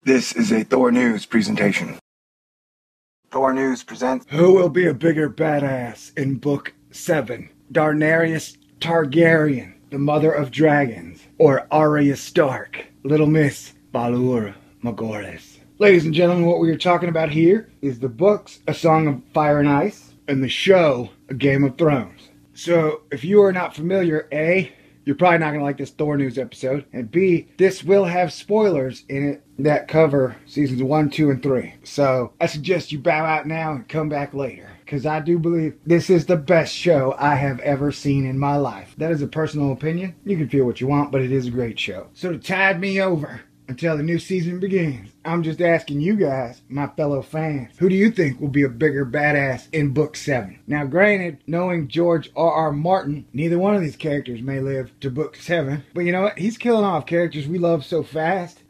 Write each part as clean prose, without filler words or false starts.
This is a Thor News presentation. Thor News presents... Who will be a bigger badass in Book 7? Daenarys Targaryen, the mother of dragons, or Arya Stark, Little Miss Balur Morghulis? Ladies and gentlemen, what we are talking about here is the books A Song of Fire and Ice and the show A Game of Thrones. So, if you are not familiar, A, you're probably not going to like this Thor News episode, and B, this will have spoilers in it that cover seasons 1, 2, and 3. So, I suggest you bow out now and come back later, because I do believe this is the best show I have ever seen in my life. That is a personal opinion. You can feel what you want, but it is a great show. So to tide me over until the new season begins, I'm just asking you guys, my fellow fans, who do you think will be a bigger badass in Book 7? Now granted, knowing George R.R. Martin, neither one of these characters may live to Book 7, but you know what? He's killing off characters we love so fast.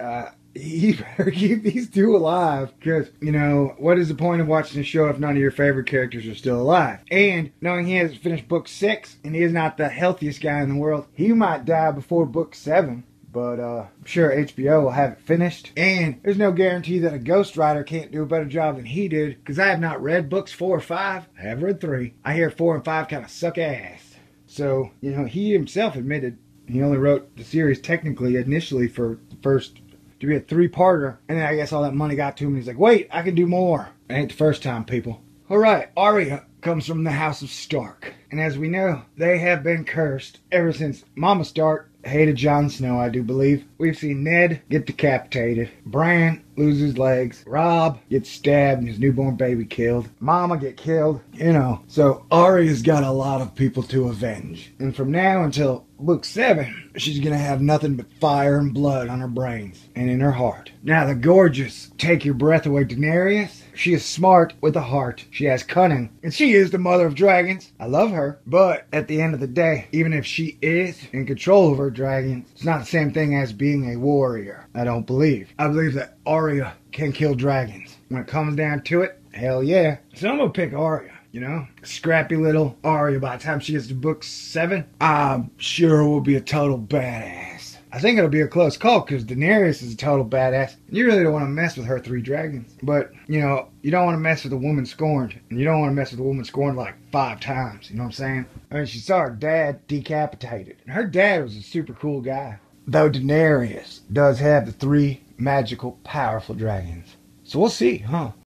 He better keep these two alive, because, you know, what is the point of watching a show if none of your favorite characters are still alive? And knowing he hasn't finished Book 6, and he is not the healthiest guy in the world, he might die before Book 7. But I'm sure HBO will have it finished. And there's no guarantee that a ghostwriter can't do a better job than he did, because I have not read books 4 or 5. I have read 3. I hear 4 and 5 kind of suck ass. So, you know, he himself admitted he only wrote the series technically initially for the first to be a 3-parter. And then I guess all that money got to him and he's like, wait, I can do more. It ain't the first time, people. Alright, Arya comes from the House of Stark. And as we know, they have been cursed ever since Mama Stark hated Jon Snow, I do believe. We've seen Ned get decapitated, Bran lose his legs, Robb gets stabbed and his newborn baby killed, Mama get killed, you know. So Arya's got a lot of people to avenge. And from now until Book 7, she's gonna have nothing but fire and blood on her brains and in her heart. Now the gorgeous, take your breath away Daenerys, she is smart with a heart, she has cunning, and she is the mother of dragons. I love her, but at the end of the day, even if she is in control of her dragons, it's not the same thing as being a warrior. I don't believe. I believe that Arya can kill dragons. When it comes down to it, hell yeah. So I'm gonna pick Arya. You know, scrappy little Arya. By the time she gets to Book 7, I'm sure will be a total badass. I think it'll be a close call because Daenerys is a total badass. You really don't want to mess with her 3 dragons. But, you know, you don't want to mess with a woman scorned. And you don't want to mess with a woman scorned like 5 times. You know what I'm saying? I mean, she saw her dad decapitated. And her dad was a super cool guy. Though Daenerys does have the 3 magical, powerful dragons. So we'll see, huh?